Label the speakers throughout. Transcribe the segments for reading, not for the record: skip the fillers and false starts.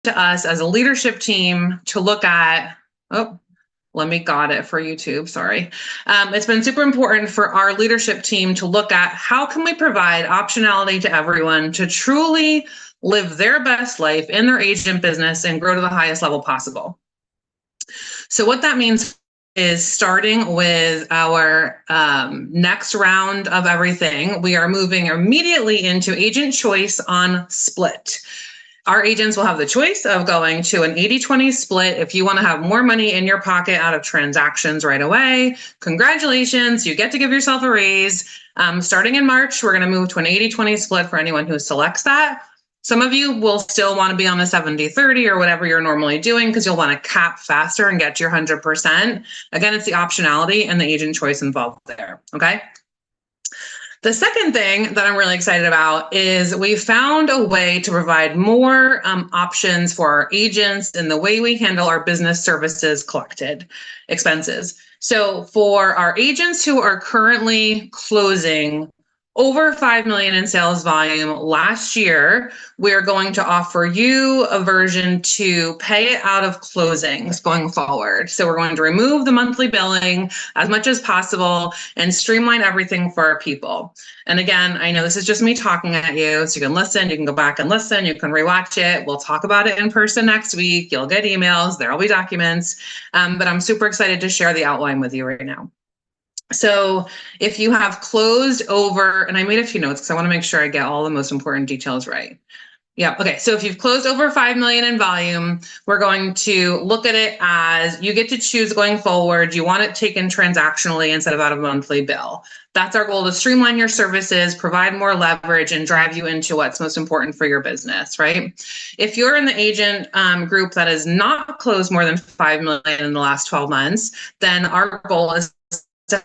Speaker 1: to us as a leadership team to look at, let me got it for YouTube, sorry. It's been super important for our leadership team to look at how can we provide optionality to everyone to truly live their best life in their agent business and grow to the highest level possible. So what that means is starting with our next round of everything, we are moving immediately into agent choice on split. Our agents will have the choice of going to an 80-20 split. If you want to have more money in your pocket out of transactions right away, congratulations, you get to give yourself a raise. Starting in March, we're going to move to an 80-20 split for anyone who selects that. Some of you will still want to be on a 70-30 or whatever you're normally doing because you'll want to cap faster and get to your 100%. Again, it's the optionality and the agent choice involved there, okay? The second thing that I'm really excited about is we found a way to provide more options for our agents in the way we handle our business services collected expenses. So for our agents who are currently closing over 5 million in sales volume last year, we're going to offer you a version to pay it out of closings going forward. So we're going to remove the monthly billing as much as possible and streamline everything for our people. And again, I know this is just me talking at you, so you can listen, you can go back and listen, you can rewatch it. We'll talk about it in person next week. You'll get emails, there'll be documents, but I'm super excited to share the outline with you right now. So if you have closed over, and I made a few notes because I want to make sure I get all the most important details right. Yeah. Okay. So if you've closed over 5 million in volume, we're going to look at it as you get to choose going forward. You want it taken transactionally instead of out of a monthly bill. That's our goal, to streamline your services, provide more leverage, and drive you into what's most important for your business, right? If you're in the agent group that has not closed more than 5 million in the last 12 months, then our goal is to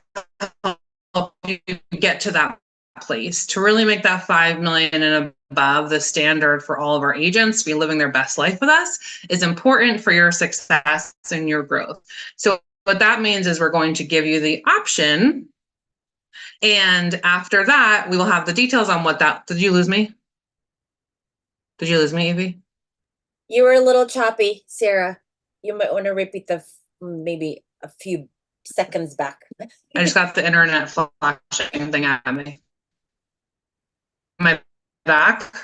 Speaker 1: help you get to that place, to really make that 5 million and above the standard for all of our agents to be living their best life with us is important for your success and your growth. So what that means is we're going to give you the option. And after that, we will have the details on what that, did you lose me? Did you lose me, Evie?
Speaker 2: You were a little choppy, Sarah. You might want to repeat the maybe a few seconds back.
Speaker 1: I just got the internet flashing thing at me. Am I back?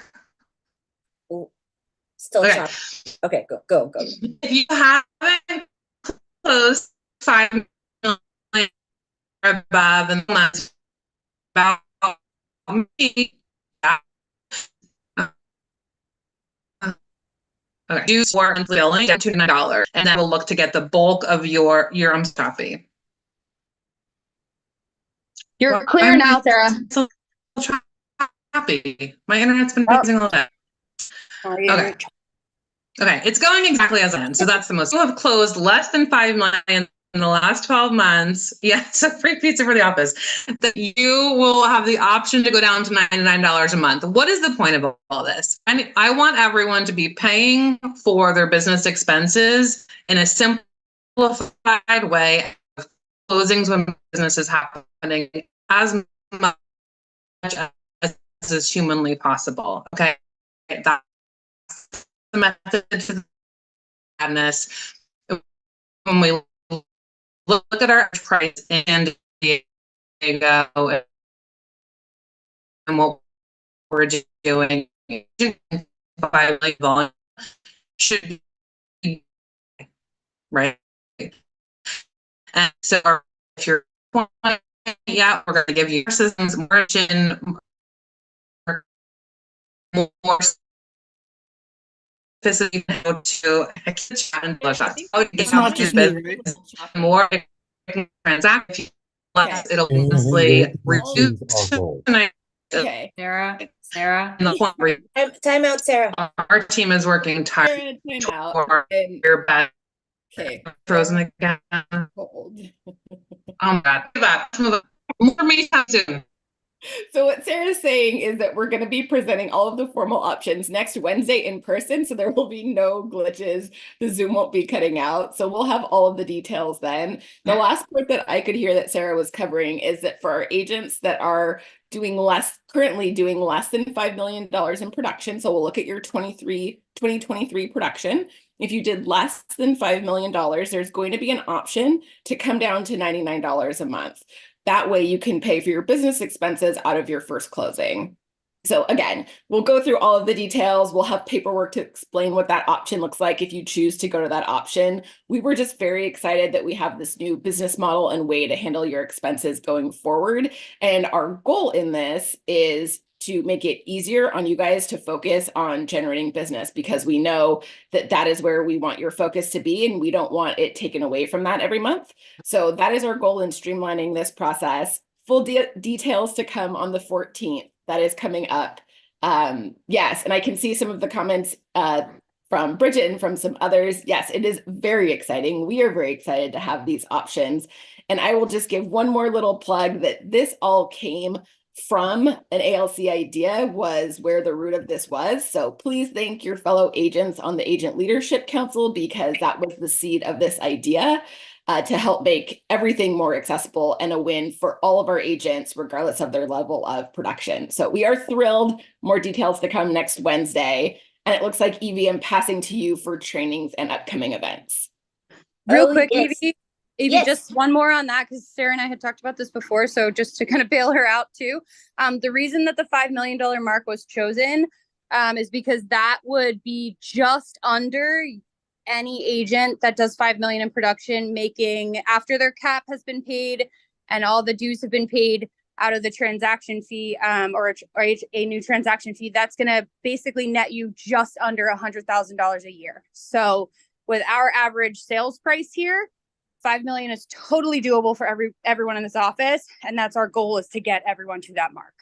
Speaker 2: Still okay. Choppy. Okay, go.
Speaker 1: If you haven't closed 5 million or above in the last about me, okay, do more monthly billing down to $9, and then we'll look to get the bulk of your copy.
Speaker 3: You're clear now, Sarah.
Speaker 1: So happy. My internet's been freezing all day. Okay. Okay, it's going exactly as planned. So that's the most. You have closed less than 5 million in the last 12 months. Yes, a free pizza for the office. That you will have the option to go down to $99 a month. What is the point of all this? I want everyone to be paying for their business expenses in a simplified way of closings when business is happening as much as is humanly possible. Okay, that's the method to the madness. When we look at our price in Diego and what we're doing, by volume should be right. And so if you're yeah, we're going to give you systems, margin, more specifically to more transaction, less it'll obviously reduce.
Speaker 3: Okay, Sarah.
Speaker 2: Time out, Sarah.
Speaker 1: Our team is working tired. Your back.
Speaker 3: Okay.
Speaker 1: Frozen again.
Speaker 3: Cold.
Speaker 1: Oh my God. More me time soon.
Speaker 3: So what Sarah's saying is that we're going to be presenting all of the formal options next Wednesday in person. So there will be no glitches. The Zoom won't be cutting out. So we'll have all of the details then. The last part that I could hear that Sarah was covering is that for our agents that are currently doing less than $5 million in production. So we'll look at your 2023 production. If you did less than $5 million, there's going to be an option to come down to $99 a month. That way you can pay for your business expenses out of your first closing. So again, we'll go through all of the details. We'll have paperwork to explain what that option looks like if you choose to go to that option. We were just very excited that we have this new business model and way to handle your expenses going forward. And our goal in this is to make it easier on you guys to focus on generating business, because we know that that is where we want your focus to be, and we don't want it taken away from that every month. So that is our goal in streamlining this process. Full details to come on the 14th. That is coming up. Yes, and I can see some of the comments from Bridget and from some others. Yes, it is very exciting. We are very excited to have these options. And I will just give one more little plug that this all came from an ALC idea, was where the root of this was. So please thank your fellow agents on the Agent Leadership Council, because that was the seed of this idea. To help make everything more accessible and a win for all of our agents, regardless of their level of production. So we are thrilled. More details to come next Wednesday. And it looks like Evie, I'm passing to you for trainings and upcoming events. Real quick,
Speaker 2: yes.
Speaker 3: Evie,
Speaker 2: Yes.
Speaker 3: just one more on that, because Sarah and I had talked about this before. So just to kind of bail her out too. The reason that the $5 million mark was chosen is because that would be just under any agent that does 5 million in production making, after their cap has been paid and all the dues have been paid out of the transaction fee, or a new transaction fee, that's going to basically net you just under $100,000 a year. So with our average sales price here, 5 million is totally doable for everyone in this office. And that's our goal, is to get everyone to that mark.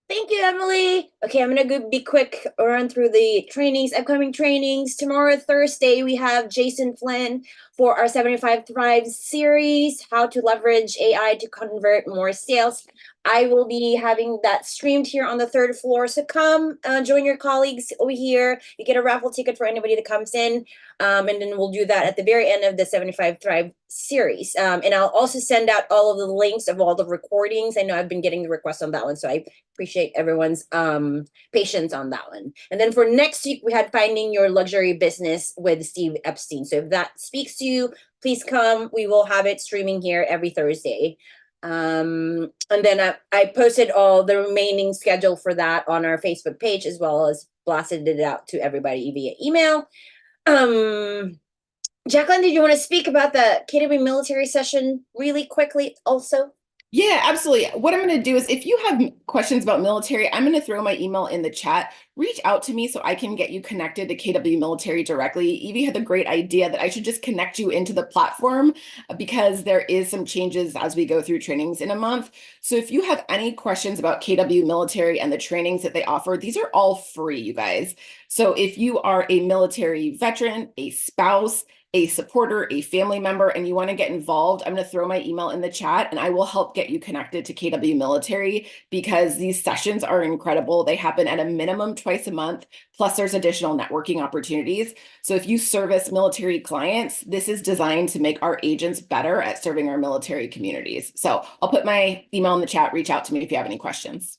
Speaker 2: Thank you, Emily. Okay, I'm gonna be quick, run through the trainings, upcoming trainings. Tomorrow, Thursday, we have Jason Flynn for our 75 Thrive series, how to leverage AI to convert more sales. I will be having that streamed here on the 3rd floor. So come join your colleagues over here. You get a raffle ticket for anybody that comes in. And then we'll do that at the very end of the 75 Thrive series. And I'll also send out all of the links of all the recordings. I know I've been getting the requests on that one, so I appreciate everyone's patience on that one. And then for next week, we had Finding Your Luxury Business with Steve Epstein. So if that speaks to you, please come. We will have it streaming here every Thursday. And then I posted all the remaining schedule for that on our Facebook page, as well as blasted it out to everybody via email. Jacqueline, did you want to speak about the KW military session really quickly also?
Speaker 3: Yeah, absolutely. What I'm going to do is, if you have questions about military, I'm going to throw my email in the chat. Reach out to me so I can get you connected to KW Military directly. Evie had the great idea that I should just connect you into the platform, because there is some changes as we go through trainings in a month. So if you have any questions about KW Military and the trainings that they offer, these are all free, you guys. So if you are a military veteran, a spouse, a supporter, a family member, and you want to get involved, I'm going to throw my email in the chat and I will help get you connected to KW Military, because these sessions are incredible. They happen at a minimum twice a month, plus there's additional networking opportunities. So if you service military clients, this is designed to make our agents better at serving our military communities. So I'll put my email in the chat. Reach out to me if you have any questions.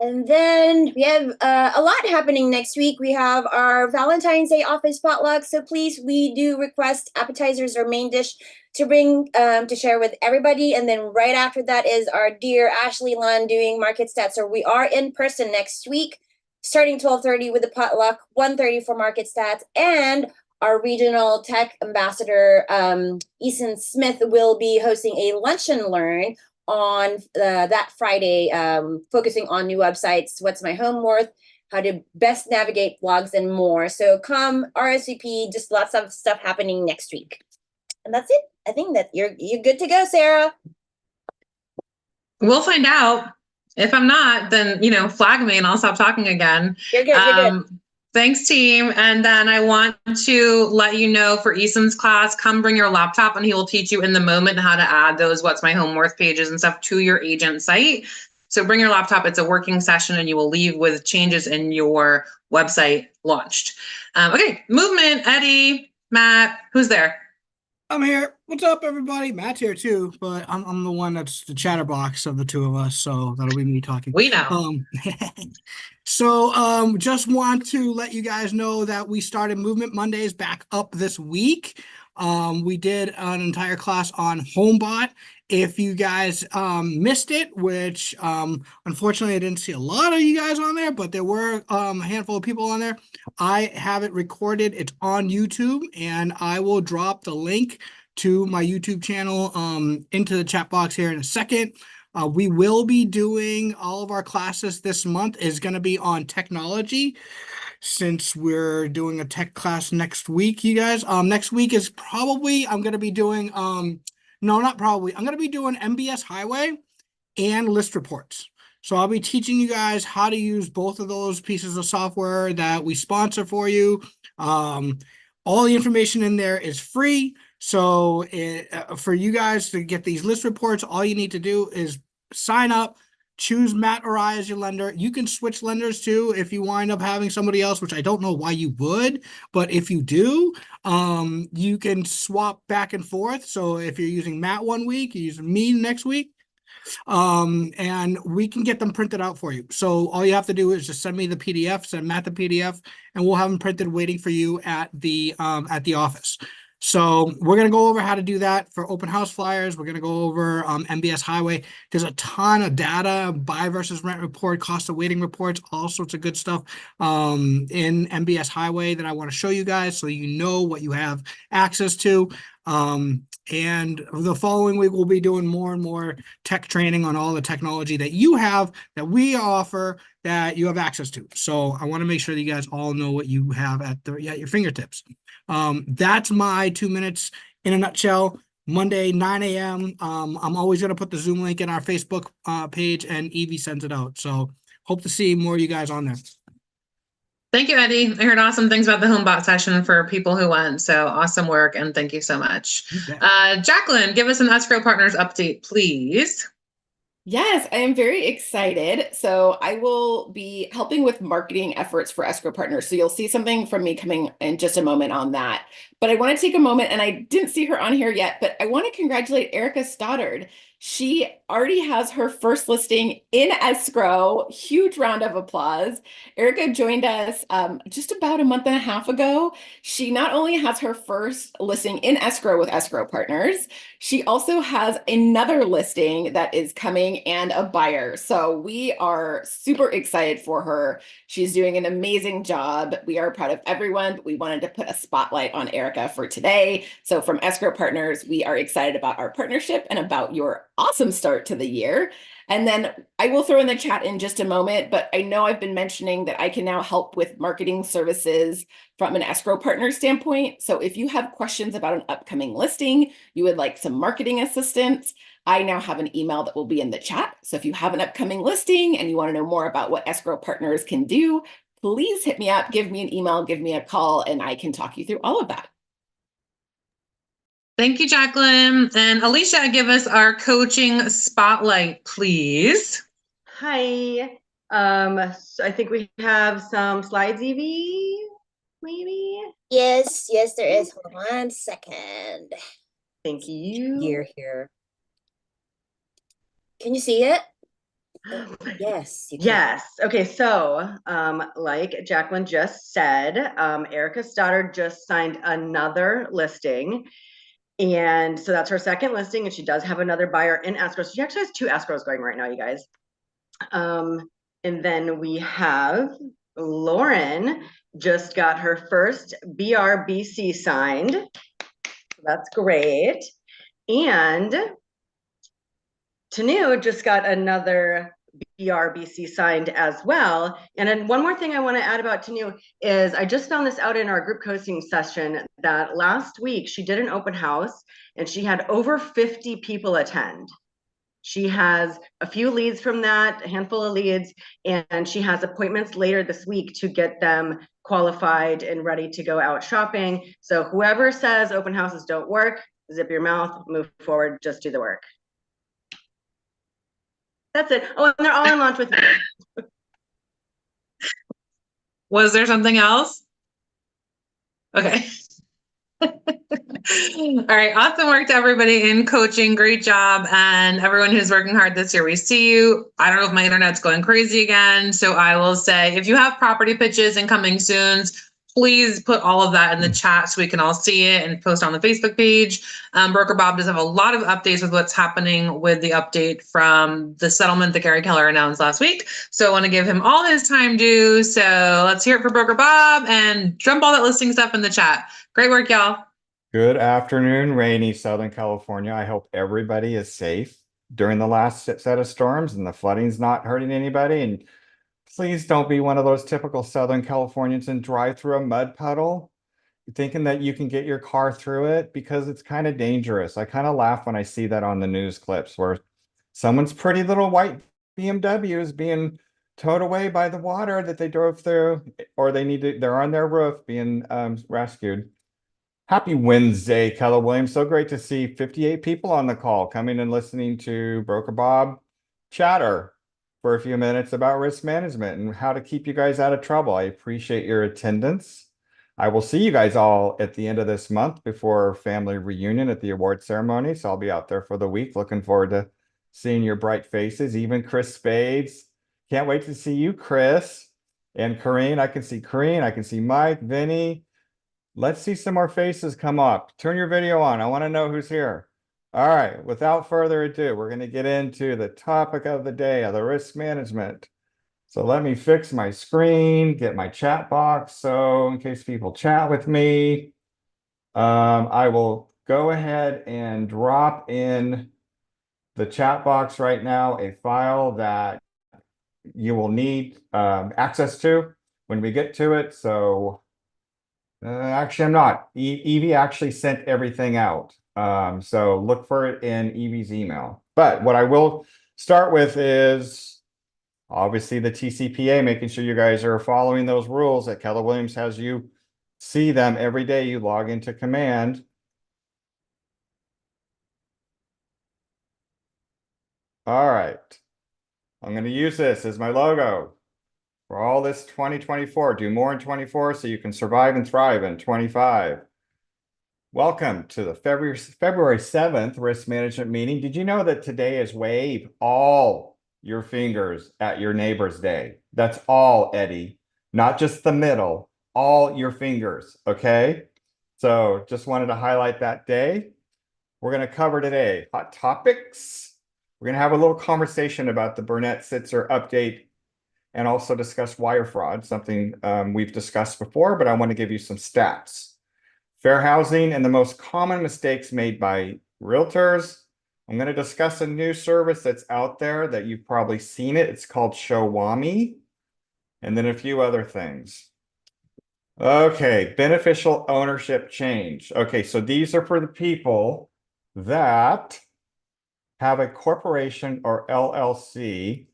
Speaker 2: And then we have a lot happening next week. We have our Valentine's Day office potluck. So please, we do request appetizers or main dish to bring to share with everybody. And then right after that is our dear Ashley Lund doing market stats. So we are in person next week, starting 12:30 with the potluck, 1:30 for market stats. And our regional tech ambassador, Eason Smith, will be hosting a lunch and learn on that Friday, focusing on new websites, what's my home worth, how to best navigate blogs, and more. So come RSVP, just lots of stuff happening next week. And that's it. I think that you're good to go, Sarah.
Speaker 1: We'll find out. If I'm not, then, flag me and I'll stop talking again.
Speaker 2: You're good. You're good.
Speaker 1: Thanks, team. And then I want to let you know for Eason's class, come bring your laptop and he will teach you in the moment how to add those What's My Home Worth pages and stuff to your agent site. So bring your laptop. It's a working session and you will leave with changes in your website launched. Okay, movement, Eddie, Matt, who's there?
Speaker 4: I'm here. What's up, everybody? Matt's here too, but I'm the one that's the chatterbox of the two of us, so that'll be me talking.
Speaker 1: We know.
Speaker 4: Just want to let you guys know that we started Movement Mondays back up this week. We did an entire class on HomeBot. If you guys missed it, which unfortunately I didn't see a lot of you guys on there, but there were a handful of people on there. I have it recorded. It's on YouTube, and I will drop the link to my YouTube channel into the chat box here in a second. We will be doing all of our classes this month is going to be on technology, since we're doing a tech class next week, you guys. Next week is probably I'm going to be doing no, not probably. I'm going to be doing MBS Highway and list reports. So I'll be teaching you guys how to use both of those pieces of software that we sponsor for you. All the information in there is free. So for you guys to get these list reports, all you need to do is sign up, choose Matt or I as your lender. You can switch lenders too if you wind up having somebody else, which I don't know why you would, but if you do, you can swap back and forth. So if you're using Matt one week, you're using me next week, and we can get them printed out for you. So all you have to do is just send me the PDF, send Matt the PDF, and we'll have them printed waiting for you at the office. So we're going to go over how to do that for open house flyers. We're going to go over MBS Highway. There's a ton of data, buy versus rent report, cost of waiting reports, all sorts of good stuff in MBS Highway that I want to show you guys so you know what you have access to. And the following week, we'll be doing more and more tech training on all the technology that you have, that we offer, that you have access to. So I want to make sure that you guys all know what you have at your fingertips. That's my 2 minutes in a nutshell. Monday, 9 a.m. I'm always going to put the Zoom link in our Facebook page, and Evie sends it out. So hope to see more of you guys on there.
Speaker 1: Thank you, Eddie. I heard awesome things about the HomeBot session for people who went. So awesome work, and thank you so much. Jacqueline, give us an escrow partners update, please.
Speaker 3: Yes, I am very excited. So I will be helping with marketing efforts for escrow partners. So you'll see something from me coming in just a moment on that. But I want to take a moment, and I didn't see her on here yet, but I want to congratulate Erica Stoddard. She already has her first listing in escrow. Huge round of applause. Erica joined us just about a month and a half ago. She not only has her first listing in escrow with escrow partners, she also has another listing that is coming and a buyer. So we are super excited for her. She's doing an amazing job. We are proud of everyone, but we wanted to put a spotlight on Erica for today. So from escrow partners, we are excited about our partnership and about your awesome start to the year. And then I will throw in the chat in just a moment, but I know I've been mentioning that I can now help with marketing services from an escrow partner standpoint. So if you have questions about an upcoming listing, you would like some marketing assistance, I now have an email that will be in the chat. So if you have an upcoming listing and you want to know more about what escrow partners can do, please hit me up, give me an email, give me a call, and I can talk you through all of that.
Speaker 1: Thank you, Jacqueline. And Alicia, give us our coaching spotlight, please.
Speaker 5: Hi. So I think we have some slides, Evie, maybe?
Speaker 2: Yes, there is. Hold on 1 second.
Speaker 5: Thank you.
Speaker 2: Here. Can you see it? Yes, you can.
Speaker 5: Yes. Okay. So, like Jacqueline just said, Erica Stoddard just signed another listing. And so that's her second listing, and she does have another buyer in escrow. So she actually has 2 escrows going right now, you guys. And then we have Lauren just got her first BRBC signed. So that's great. And Tanu just got another BRBC signed as well. And then one more thing I want to add about Tanu is I just found this out in our group coaching session that last week she did an open house and she had over 50 people attend. She has a few leads from that, a handful of leads, and she has appointments later this week to get them qualified and ready to go out shopping. So whoever says open houses don't work, zip your mouth, move forward, just do the work. That's it. Oh, and they're all in launch with me.
Speaker 1: Was there something else? Okay. All right. Awesome work to everybody in coaching. Great job. And everyone who's working hard this year, we see you. I don't know if my internet's going crazy again. So I will say, if you have property pitches and coming soons, please put all of that in the chat so we can all see it and post on the Facebook page. Broker Bob does have a lot of updates with what's happening with the update from the settlement that Gary Keller announced last week. So I want to give him all his time due. So let's hear it for Broker Bob and dump all that listing stuff in the chat. Great work, y'all.
Speaker 6: Good afternoon, rainy Southern California. I hope everybody is safe during the last set of storms and the flooding's not hurting anybody. And please don't be one of those typical Southern Californians and drive through a mud puddle thinking that you can get your car through it, because it's kind of dangerous. I kind of laugh when I see that on the news clips where someone's pretty little white BMW is being towed away by the water that they drove through, or they're on their roof being rescued. Happy Wednesday, Keller Williams. So great to see 58 people on the call coming and listening to Broker Bob chatter for a few minutes about risk management and how to keep you guys out of trouble. I appreciate your attendance. I will see you guys all at the end of this month before our family reunion at the award ceremony. So I'll be out there for the week. Looking forward to seeing your bright faces, even Chris Spades. Can't wait to see you, Chris. And Corrine, I can see Corrine. I can see Mike, Vinny. Let's see some more faces come up. Turn your video on. I want to know who's here. All right, without further ado, we're going to get into the topic of the day of the risk management. So let me fix my screen, get my chat box. So in case people chat with me, I will go ahead and drop in the chat box right now a file that you will need access to when we get to it. So actually, I'm not. Evie actually sent everything out. So look for it in Evie's email. But what I will start with is obviously the TCPA, making sure you guys are following those rules that Keller Williams has you see them every day. You log into Command. All right. I'm going to use this as my logo for all this 2024. Do more in 24 so you can survive and thrive in 25. Welcome to the February 7th risk management meeting. Did you know that today is Wave All Your Fingers at Your Neighbor's Day? That's all, Eddie, not just the middle, all your fingers, okay? So just wanted to highlight that day. We're going to cover today hot topics. We're going to have a little conversation about the Burnett-Sitzer update and also discuss wire fraud, something we've discussed before, but I want to give you some stats. Fair housing and the most common mistakes made by realtors. I'm going to discuss a new service that's out there that you've probably seen it. It's called Showami. And then a few other things. Okay, beneficial ownership change. Okay, so these are for the people that have a corporation or LLC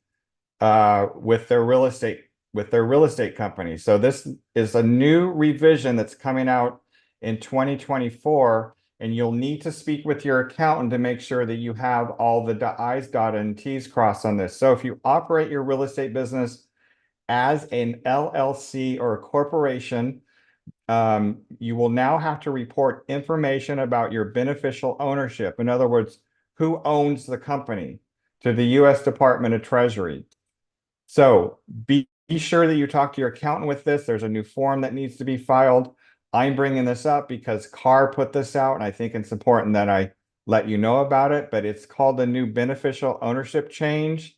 Speaker 6: with their real estate company. So this is a new revision that's coming out in 2024, and you'll need to speak with your accountant to make sure that you have all the I's dotted and T's crossed on this. So if you operate your real estate business as an LLC or a corporation, you will now have to report information about your beneficial ownership. In other words, who owns the company, to the U.S. Department of Treasury. So be sure that you talk to your accountant with this. There's a new form that needs to be filed. I'm bringing this up because Carr put this out, and I think it's important that I let you know about it, but it's called the new beneficial ownership change.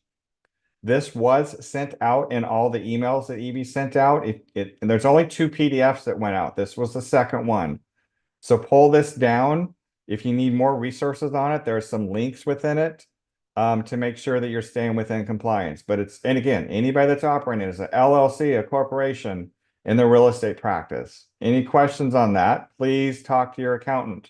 Speaker 6: This was sent out in all the emails that Evie sent out. And there's only 2 PDFs that went out. This was the second one. So pull this down. If you need more resources on it, there are some links within it to make sure that you're staying within compliance. But and again, anybody that's operating as an LLC, a corporation, in the real estate practice. Any questions on that? Please talk to your accountant.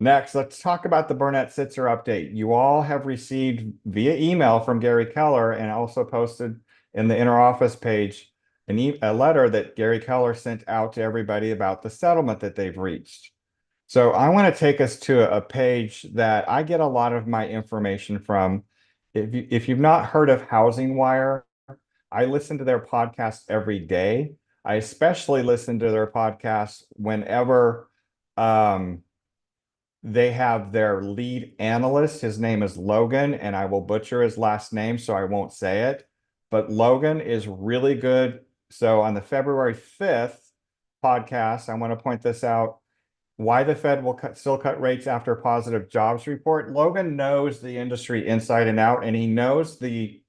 Speaker 6: Next, let's talk about the Burnett-Sitzer update. You all have received via email from Gary Keller and also posted in the inner office page a letter that Gary Keller sent out to everybody about the settlement that they've reached. So I want to take us to a page that I get a lot of my information from. If you've not heard of Housing Wire, I listen to their podcast every day. I especially listen to their podcast whenever they have their lead analyst. His name is Logan, and I will butcher his last name, so I won't say it. But Logan is really good. So on the February 5th podcast, I want to point this out. Why the Fed will still cut rates after a positive jobs report. Logan knows the industry inside and out, and he knows the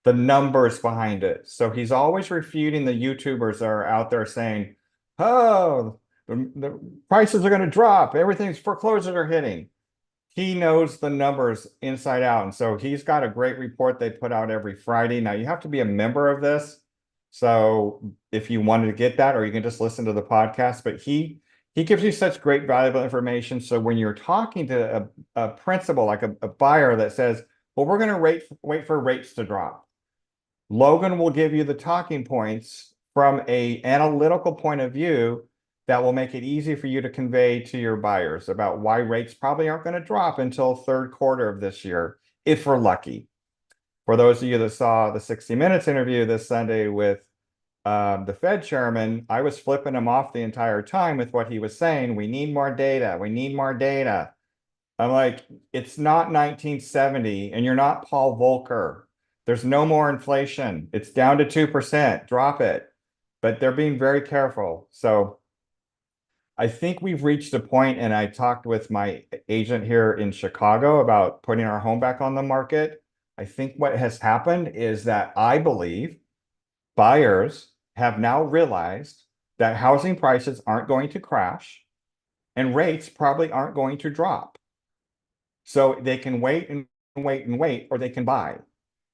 Speaker 6: numbers behind it. So he's always refuting the YouTubers that are out there saying, oh, the prices are going to drop. Everything's foreclosures are hitting. He knows the numbers inside out. And so he's got a great report they put out every Friday. Now you have to be a member of this. So if you wanted to get that, or you can just listen to the podcast, but he gives you such great valuable information. So when you're talking to a principal, like a buyer that says, well, we're going to wait for rates to drop, Logan will give you the talking points from a analytical point of view that will make it easy for you to convey to your buyers about why rates probably aren't going to drop until third quarter of this year, if we're lucky. For those of you that saw the 60 Minutes interview this Sunday with the Fed chairman, I was flipping him off the entire time with what he was saying. We need more data. We need more data. I'm like, it's not 1970 and you're not Paul Volcker. There's no more inflation. It's down to 2%. Drop it. But they're being very careful. So I think we've reached a point, and I talked with my agent here in Chicago about putting our home back on the market. I think what has happened is that I believe buyers have now realized that housing prices aren't going to crash and rates probably aren't going to drop. So they can wait and wait and wait, or they can buy.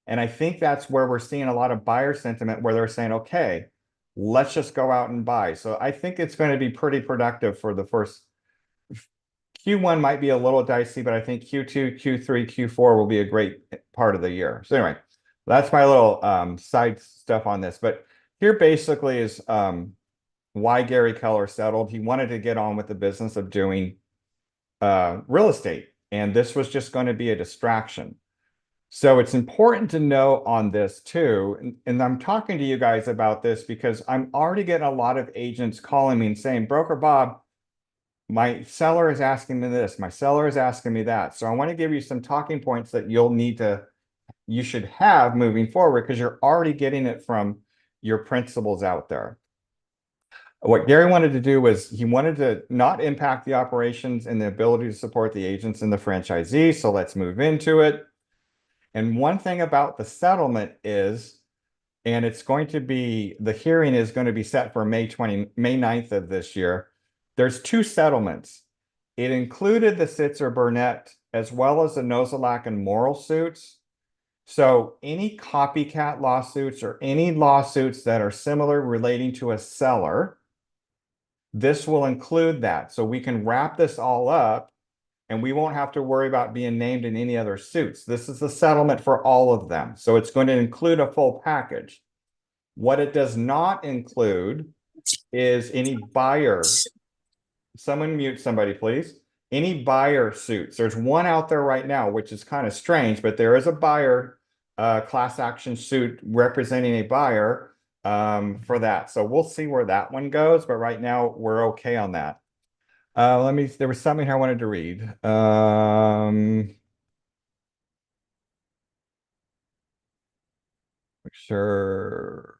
Speaker 6: And I think that's where we're seeing a lot of buyer sentiment where they're saying, okay, let's just go out and buy. So I think it's going to be pretty productive for the first. Q1 might be a little dicey, but I think Q2, Q3, Q4 will be a great part of the year. So anyway, that's my little side stuff on this. But here basically is why Gary Keller settled. He wanted to get on with the business of doing real estate, and this was just going to be a distraction. So it's important to know on this too, and I'm talking to you guys about this because I'm already getting a lot of agents calling me and saying, Broker Bob, my seller is asking me this, my seller is asking me that. So I want to give you some talking points that you should have moving forward, because you're already getting it from your principals out there. What Gary wanted to do was he wanted to not impact the operations and the ability to support the agents and the franchisees. So let's move into it. And one thing about the settlement is, and it's going to be, the hearing is going to be set for May 9th of this year. There's two settlements. It included the Sitzer Burnett as well as the Nozelak and Morrill suits. So any copycat lawsuits or any lawsuits that are similar relating to a seller, this will include that. So we can wrap this all up and we won't have to worry about being named in any other suits. This is the settlement for all of them. So it's going to include a full package. What it does not include is any buyer. Someone mute somebody, please. Any buyer suits. There's one out there right now, which is kind of strange, but there is a buyer class action suit representing a buyer for that. So we'll see where that one goes, but right now we're okay on that. There was something here I wanted to read. Sure.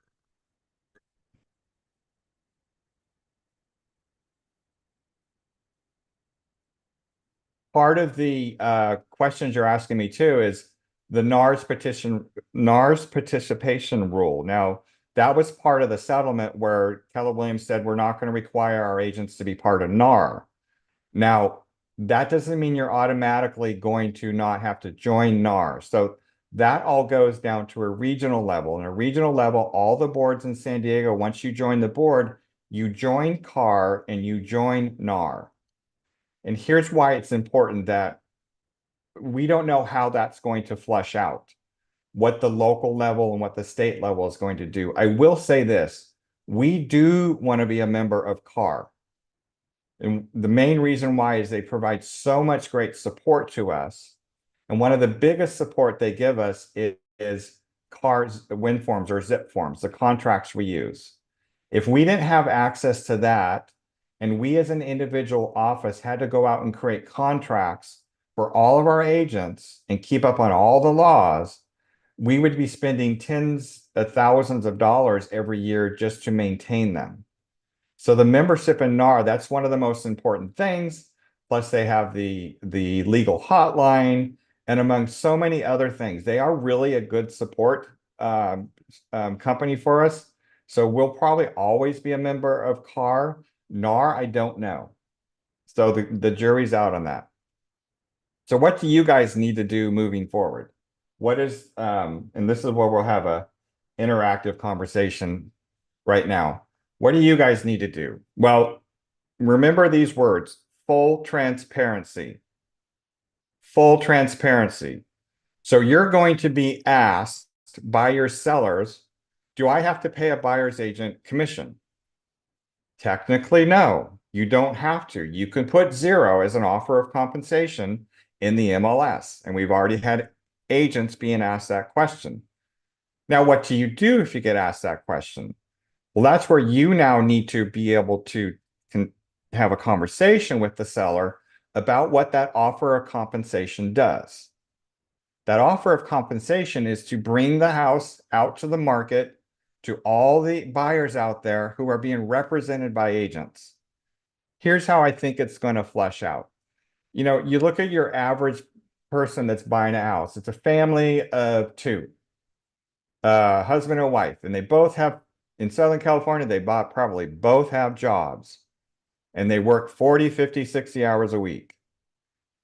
Speaker 6: Part of the questions you're asking me too is the NARS participation rule. Now, that was part of the settlement where Keller Williams said we're not going to require our agents to be part of NAR. Now, that doesn't mean you're automatically going to not have to join NAR. So that all goes down to a regional level. And a regional level, all the boards in San Diego, once you join the board, you join CAR and you join NAR. And here's why it's important that we don't know how that's going to flush out, what the local level and what the state level is going to do. I will say this, we do want to be a member of CAR. And the main reason why is they provide so much great support to us. And one of the biggest support they give us is CAR's win forms or zip forms, the contracts we use. If we didn't have access to that, and we as an individual office had to go out and create contracts for all of our agents and keep up on all the laws, we would be spending tens of thousands of dollars every year just to maintain them. So the membership in NAR, that's one of the most important things. Plus they have the legal hotline and among so many other things. They are really a good support company for us. So we'll probably always be a member of CAR. NAR, I don't know. So the jury's out on that. So what do you guys need to do moving forward? What is, and this is where we'll have a interactive conversation right now. What do you guys need to do? Well, remember these words: full transparency. Full transparency. So you're going to be asked by your sellers, do I have to pay a buyer's agent commission? Technically, no, you don't have to. You can put 0 as an offer of compensation in the MLS. And we've already had agents being asked that question. Now, what do you do if you get asked that question? Well, that's where you now need to be able to have a conversation with the seller about what that offer of compensation does. That offer of compensation is to bring the house out to the market to all the buyers out there who are being represented by agents. Here's how I think it's going to flesh out. You know, you look at your average person that's buying a house. It's a family of 2, husband and wife, and they both have, in Southern California, they probably both have jobs and they work 40, 50, 60 hours a week.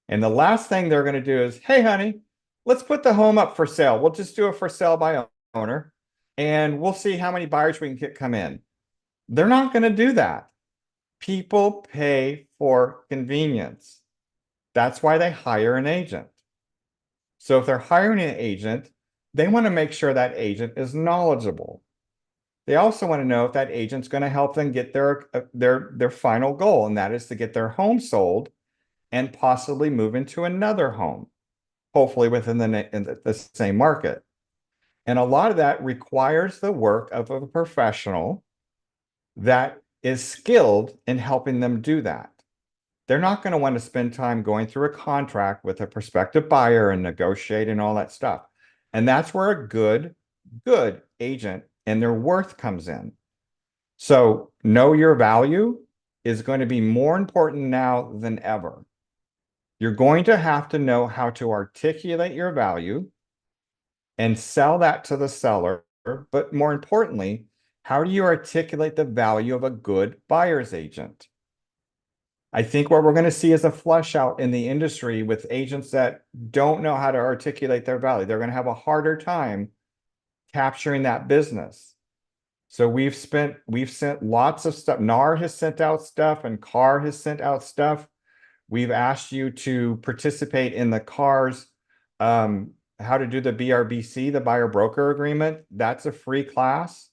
Speaker 6: And the last thing they're going to do is, hey, honey, let's put the home up for sale. We'll just do it for sale by owner and we'll see how many buyers we can get come in. They're not going to do that. People pay for convenience. That's why they hire an agent. So if they're hiring an agent, they want to make sure that agent is knowledgeable. They also want to know if that agent's going to help them get their final goal, and that is to get their home sold and possibly move into another home, hopefully within the same market. And a lot of that requires the work of a professional that is skilled in helping them do that. They're not going to want to spend time going through a contract with a prospective buyer and negotiating all that stuff. And that's where a good agent and their worth comes in. So know your value is going to be more important now than ever. You're going to have to know how to articulate your value and sell that to the seller. But more importantly, how do you articulate the value of a good buyer's agent? I think what we're going to see is a flush out in the industry with agents that don't know how to articulate their value. They're going to have a harder time capturing that business. So we've sent lots of stuff. NAR has sent out stuff and CAR has sent out stuff. We've asked you to participate in the CAR's how to do the BRBC, the buyer broker agreement. That's a free class.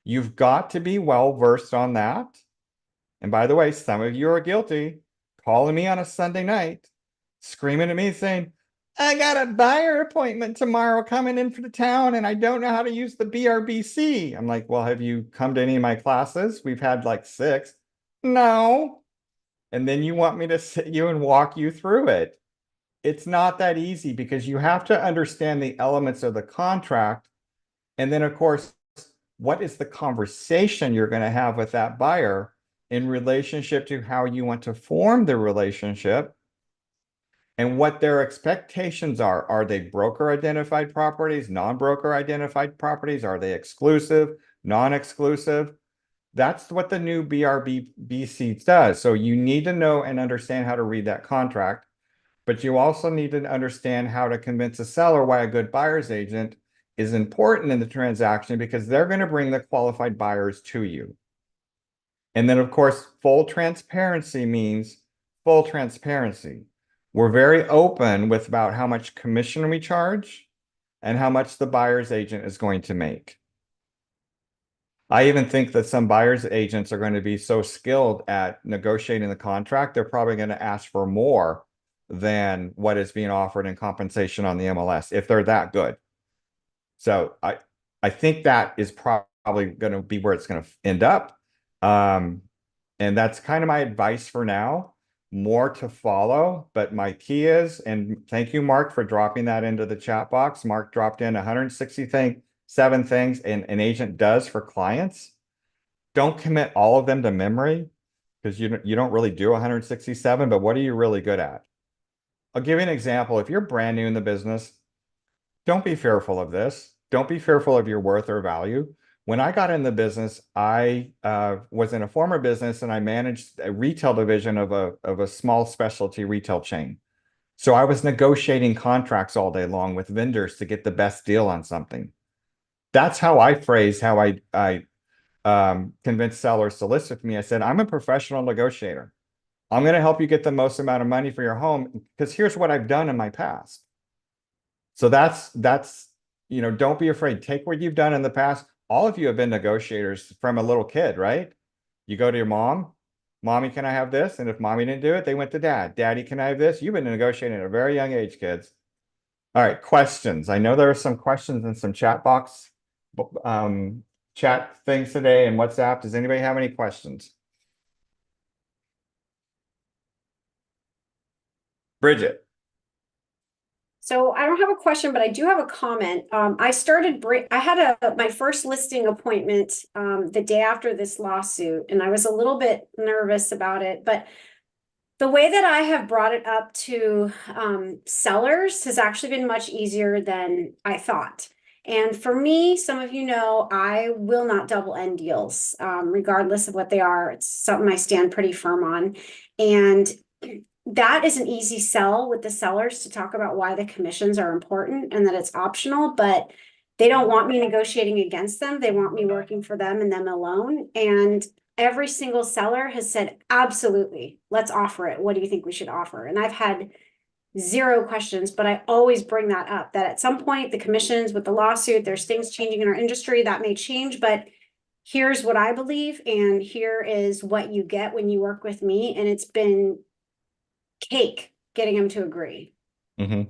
Speaker 6: You've got to be well versed on that. And by the way, some of you are guilty, calling me on a Sunday night, screaming at me saying, I got a buyer appointment tomorrow coming in for the town and I don't know how to use the BRBC. I'm like, well, have you come to any of my classes? We've had like 6. No. And then you want me to sit you and walk you through it. It's not that easy because you have to understand the elements of the contract. And then, of course, what is the conversation you're going to have with that buyer in relationship to how you want to form the relationship and what their expectations are. Are they broker identified properties, non-broker identified properties? Are they exclusive, non-exclusive? That's what the new BRBC does. So you need to know and understand how to read that contract, but you also need to understand how to convince a seller why a good buyer's agent is important in the transaction because they're going to bring the qualified buyers to you. And then, of course, full transparency means full transparency. We're very open with about how much commission we charge and how much the buyer's agent is going to make. I even think that some buyers agents are going to be so skilled at negotiating the contract, they're probably going to ask for more than what is being offered in compensation on the MLS if they're that good. So I think that is probably going to be where it's going to end up. And that's kind of my advice for now. More to follow, but my key is, and thank you, Mark, for dropping that into the chat box. Mark dropped in 167 things an agent does for clients. Don't commit all of them to memory because you don't really do 167, but what are you really good at? I'll give you an example. If you're brand new in the business, don't be fearful of this. Don't be fearful of your worth or value. When I got in the business, I was in a former business and I managed a retail division of a small specialty retail chain. So I was negotiating contracts all day long with vendors to get the best deal on something. That's how I phrased how I convinced sellers to list with me. I said, I'm a professional negotiator. I'm going to help you get the most amount of money for your home because here's what I've done in my past. So that's, don't be afraid. Take what you've done in the past. All of you have been negotiators from a little kid, right? You go to your mom, mommy, can I have this? And if mommy didn't do it, they went to dad. Daddy, can I have this? You've been negotiating at a very young age, kids. All right, questions. I know there are some questions in some chat box, chat things today and WhatsApp. Does anybody have any questions? Bridget.
Speaker 7: So I don't have a question, but I do have a comment. I had my first listing appointment the day after this lawsuit, and I was a little bit nervous about it. But the way that I have brought it up to sellers has actually been much easier than I thought. And for me, some of you know, I will not double end deals, regardless of what they are. It's something I stand pretty firm on. And that is an easy sell with the sellers to talk about why the commissions are important and that it's optional, but they don't want me negotiating against them. They want me working for them and them alone. And every single seller has said, absolutely, let's offer it. What do you think we should offer? And I've had zero questions, but I always bring that up, that at some point the commissions with the lawsuit, there's things changing in our industry that may change, but here's what I believe. And here is what you get when you work with me. And it's been cake getting him to agree.
Speaker 6: Mm-hmm.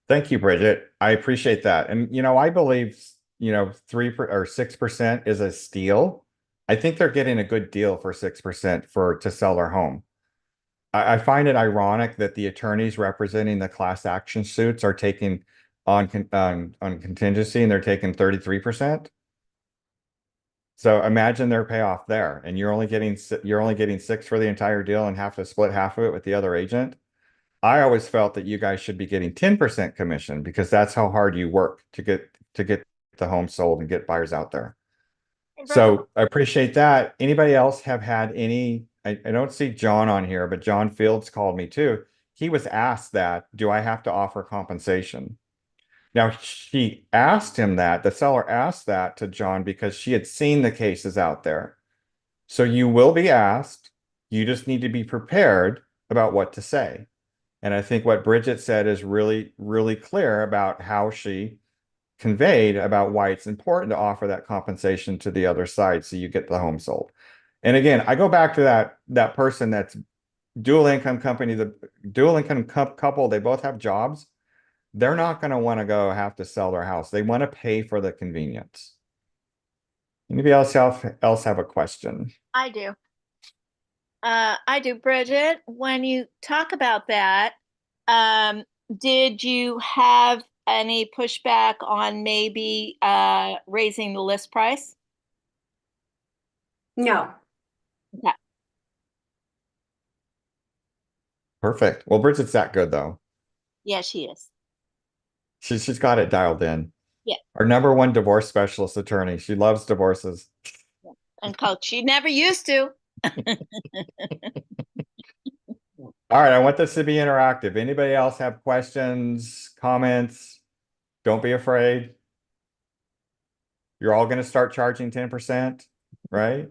Speaker 6: Thank you, Bridget. I appreciate that. And, I believe, 3 or 6% is a steal. I think they're getting a good deal for 6% to sell their home. I find it ironic that the attorneys representing the class action suits are taking on contingency and they're taking 33%. So imagine their payoff there, and you're only getting 6 for the entire deal and have to split half of it with the other agent. I always felt that you guys should be getting 10% commission because that's how hard you work to get the home sold and get buyers out there. So I appreciate that. Anybody else have had any? I don't see John on here, but John Fields called me too. He was asked that, do I have to offer compensation? Now, she asked him that, the seller asked that to John because she had seen the cases out there. So you will be asked, you just need to be prepared about what to say. And I think what Bridget said is really, really clear about how she conveyed about why it's important to offer that compensation to the other side so you get the home sold. And again, I go back to that person that's dual income company, the dual income couple, they both have jobs. They're not going to want to have to sell their house. They want to pay for the convenience. Anybody else have a question?
Speaker 8: I do, Bridget. When you talk about that, did you have any pushback on maybe raising the list price?
Speaker 7: No.
Speaker 8: Okay.
Speaker 6: Perfect. Well, Bridget's that good though.
Speaker 8: Yeah, she is.
Speaker 6: She's got it dialed in.
Speaker 8: Yeah.
Speaker 6: Our #1 divorce specialist attorney. She loves divorces.
Speaker 8: And coach, she never used to.
Speaker 6: All right, I want this to be interactive. Anybody else have questions, comments? Don't be afraid. You're all going to start charging 10%, right?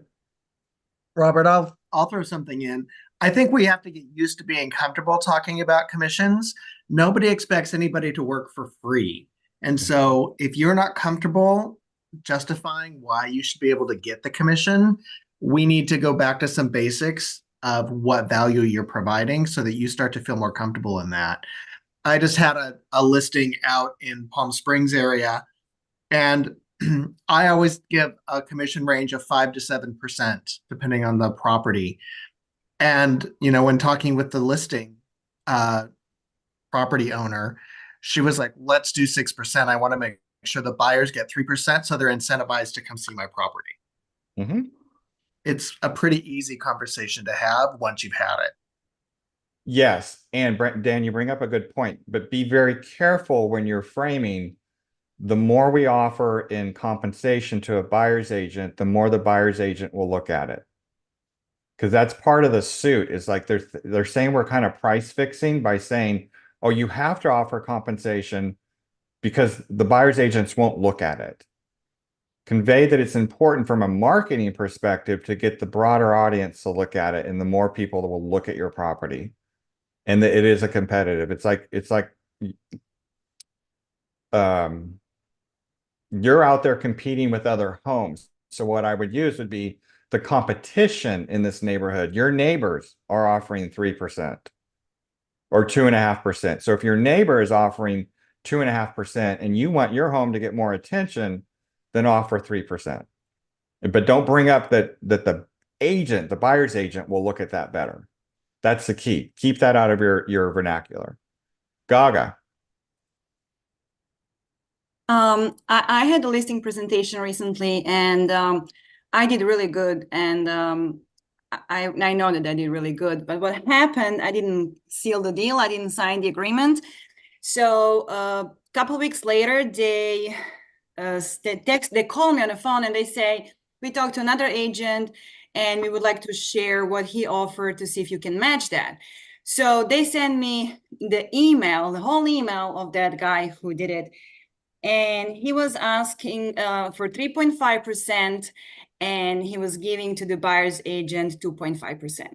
Speaker 9: Robert, I'll throw something in. I think we have to get used to being comfortable talking about commissions. Nobody expects anybody to work for free. And so if you're not comfortable justifying why you should be able to get the commission, we need to go back to some basics of what value you're providing so that you start to feel more comfortable in that. I just had a listing out in Palm Springs area, and I always give a commission range of 5 to 7%, depending on the property. And, when talking with the listing property owner, she was like, let's do 6%. I want to make sure the buyers get 3%, so they're incentivized to come see my property.
Speaker 6: Mm-hmm.
Speaker 9: It's a pretty easy conversation to have once you've had it.
Speaker 6: Yes, and Dan, you bring up a good point, but be very careful when you're framing. The more we offer in compensation to a buyer's agent, the more the buyer's agent will look at it. Because that's part of the suit, is like they're saying we're kind of price fixing by saying, oh, you have to offer compensation because the buyer's agents won't look at it. Convey that it's important from a marketing perspective to get the broader audience to look at it, and the more people that will look at your property. And that it is a competitive. It's like you're out there competing with other homes. So what I would use would be the competition in this neighborhood. Your neighbors are offering 3% or 2.5%. So if your neighbor is offering 2.5% and you want your home to get more attention, then offer 3%. But don't bring up that the agent, the buyer's agent, will look at that better. That's the key. Keep that out of your vernacular. Gaga.
Speaker 10: I had a listing presentation recently, and I did really good. And I know that I did really good. But what happened, I didn't seal the deal. I didn't sign the agreement. So a couple of weeks later, they call me on the phone and they say, we talked to another agent and we would like to share what he offered to see if you can match that. So they send me the whole email of that guy who did it. And he was asking for 3.5%, and he was giving to the buyer's agent 2.5%.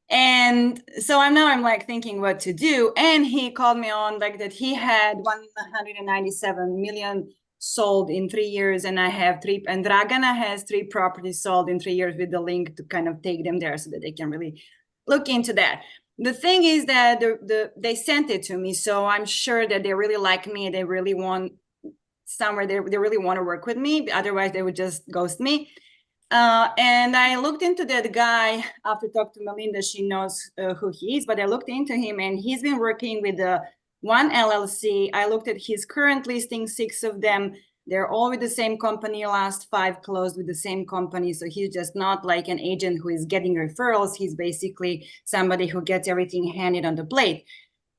Speaker 10: And so I'm like thinking what to do. And he called me on like that he had 197 million sold in 3 years, and I have 3, and Dragana has 3 properties sold in 3 years, with the link to kind of take them there so that they can really look into that. The thing is that they sent it to me, so I'm sure that they really like me. They really want somewhere, they really want to work with me. Otherwise, they would just ghost me. And I looked into that guy after talking to Melinda. She knows who he is, but I looked into him, and he's been working with one LLC. I looked at his current listing, 6 of them. They're all with the same company. Last 5 closed with the same company. So he's just not like an agent who is getting referrals. He's basically somebody who gets everything handed on the plate.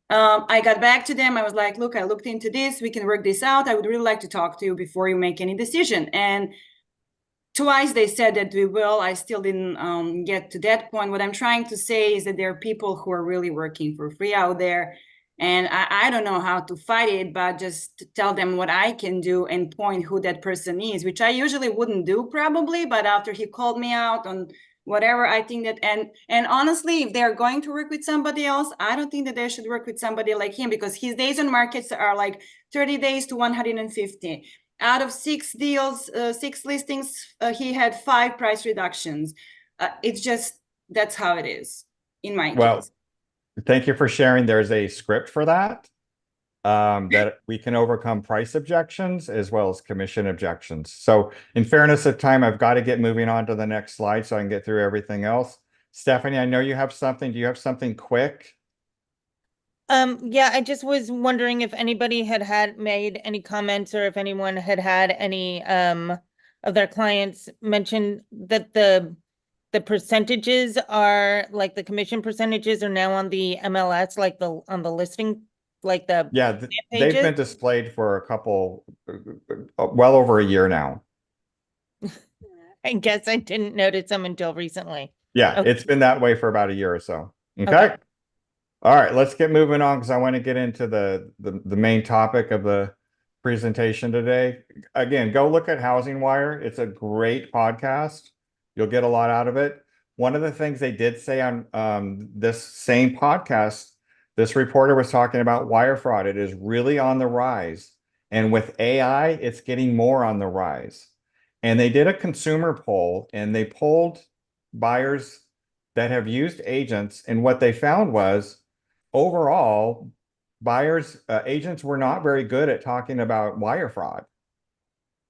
Speaker 10: I got back to them. I was like, look, I looked into this. We can work this out. I would really like to talk to you before you make any decision. And twice they said that we will. I still didn't get to that point. What I'm trying to say is that there are people who are really working for free out there. And I don't know how to fight it, but just tell them what I can do and point who that person is, which I usually wouldn't do probably. But after he called me out on whatever, I think that, and honestly, if they're going to work with somebody else, I don't think that they should work with somebody like him, because his days on markets are like 30 days to 150. Out of 6 deals, 6 listings, he had 5 price reductions. It's just, that's how it is in my case.
Speaker 6: Thank you for sharing. There's a script for that, that we can overcome price objections as well as commission objections. So in fairness of time, I've got to get moving on to the next slide so I can get through everything else. Stephanie, I know you have something. Do you have something quick?
Speaker 8: Yeah, I just was wondering if anybody had made any comments, or if anyone had any of their clients mention that the percentages are, like, the commission percentages are now on the MLS, like on the listing, like the
Speaker 6: they've been displayed for a couple, well over a year now.
Speaker 8: I guess I didn't notice them until recently.
Speaker 6: Yeah,
Speaker 8: Okay.
Speaker 6: it's been that way for about a year or so. Okay. All right, let's get moving on, because I want to get into the main topic of the presentation today. Again, go look at Housing Wire. It's a great podcast. You'll get a lot out of it. One of the things they did say on this same podcast, this reporter was talking about wire fraud. It is really on the rise. And with AI, it's getting more on the rise. And they did a consumer poll and they polled buyers that have used agents. And what they found was overall, agents were not very good at talking about wire fraud.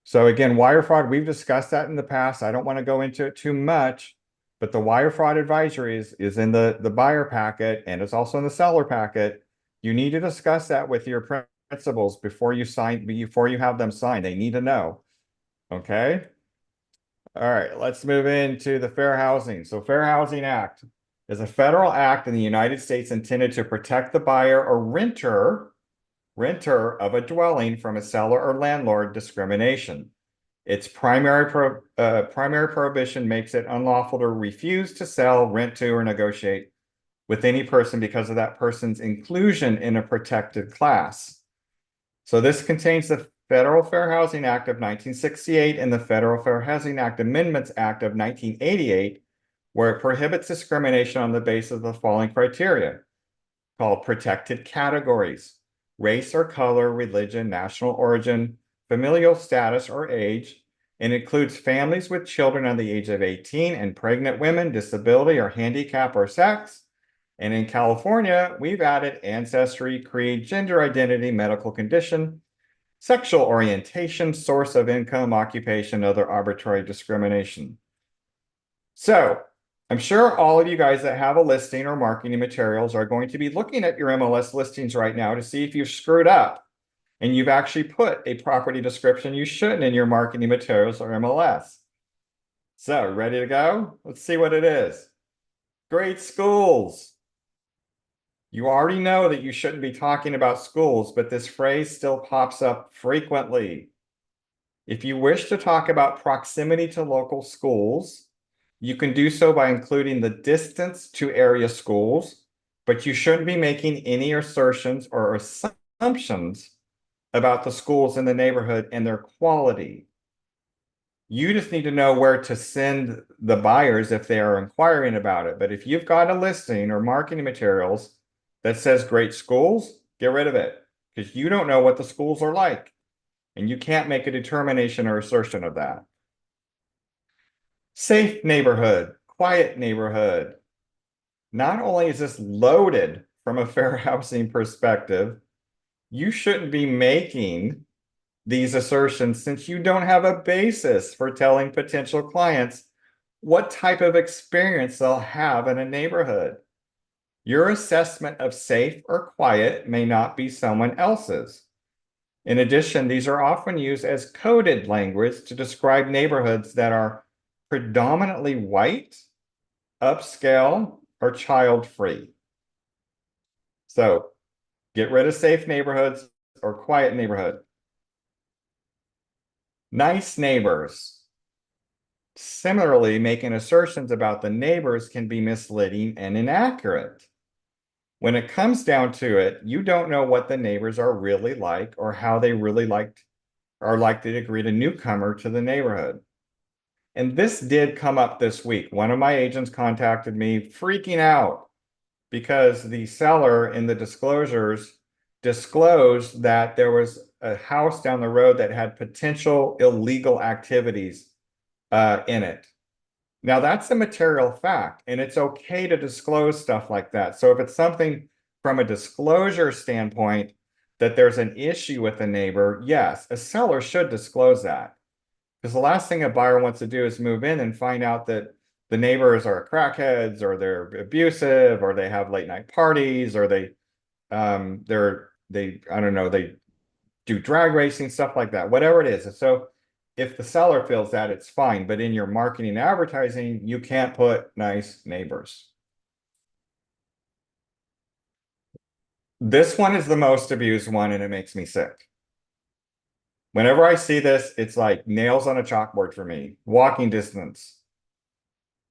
Speaker 6: So again, wire fraud, we've discussed that in the past. I don't want to go into it too much, but the wire fraud advisory is in the buyer packet and it's also in the seller packet. You need to discuss that with your principals before you have them sign. They need to know. Okay. All right, let's move into the Fair Housing. So Fair Housing Act is a federal act in the United States intended to protect the buyer or renter of a dwelling from a seller or landlord discrimination. Its primary prohibition makes it unlawful to refuse to sell, rent to, or negotiate with any person because of that person's inclusion in a protected class. So this contains the Federal Fair Housing Act of 1968 and the Federal Fair Housing Act Amendments Act of 1988, where it prohibits discrimination on the basis of the following criteria, called protected categories: race or color, religion, national origin, familial status, or age, and includes families with children under the age of 18 and pregnant women, disability or handicap or sex. And in California, we've added ancestry, creed, gender identity, medical condition, sexual orientation, source of income, occupation, other arbitrary discrimination. So I'm sure all of you guys that have a listing or marketing materials are going to be looking at your MLS listings right now to see if you've screwed up and you've actually put a property description you shouldn't in your marketing materials or MLS. So ready to go? Let's see what it is. Great schools. You already know that you shouldn't be talking about schools, but this phrase still pops up frequently. If you wish to talk about proximity to local schools, you can do so by including the distance to area schools, but you shouldn't be making any assertions or assumptions about the schools in the neighborhood and their quality. You just need to know where to send the buyers if they are inquiring about it. But if you've got a listing or marketing materials that says great schools, get rid of it because you don't know what the schools are like and you can't make a determination or assertion of that. Safe neighborhood, quiet neighborhood. Not only is this loaded from a fair housing perspective, you shouldn't be making these assertions since you don't have a basis for telling potential clients what type of experience they'll have in a neighborhood. Your assessment of safe or quiet may not be someone else's. In addition, these are often used as coded language to describe neighborhoods that are predominantly white, upscale, or child-free. So get rid of safe neighborhoods or quiet neighborhood. Nice neighbors. Similarly, making assertions about the neighbors can be misleading and inaccurate. When it comes down to it, you don't know what the neighbors are really like or how they really are likely to greet a newcomer to the neighborhood. And this did come up this week. One of my agents contacted me freaking out because the seller in the disclosures disclosed that there was a house down the road that had potential illegal activities in it. Now that's a material fact and it's okay to disclose stuff like that. So if it's something from a disclosure standpoint that there's an issue with a neighbor, yes, a seller should disclose that. Because the last thing a buyer wants to do is move in and find out that the neighbors are crackheads or they're abusive or they have late night parties or they I don't know, they do drag racing, stuff like that, whatever it is. So if the seller feels that, it's fine. But in your marketing and advertising, you can't put nice neighbors. This one is the most abused one and it makes me sick. Whenever I see this, it's like nails on a chalkboard for me. Walking distance.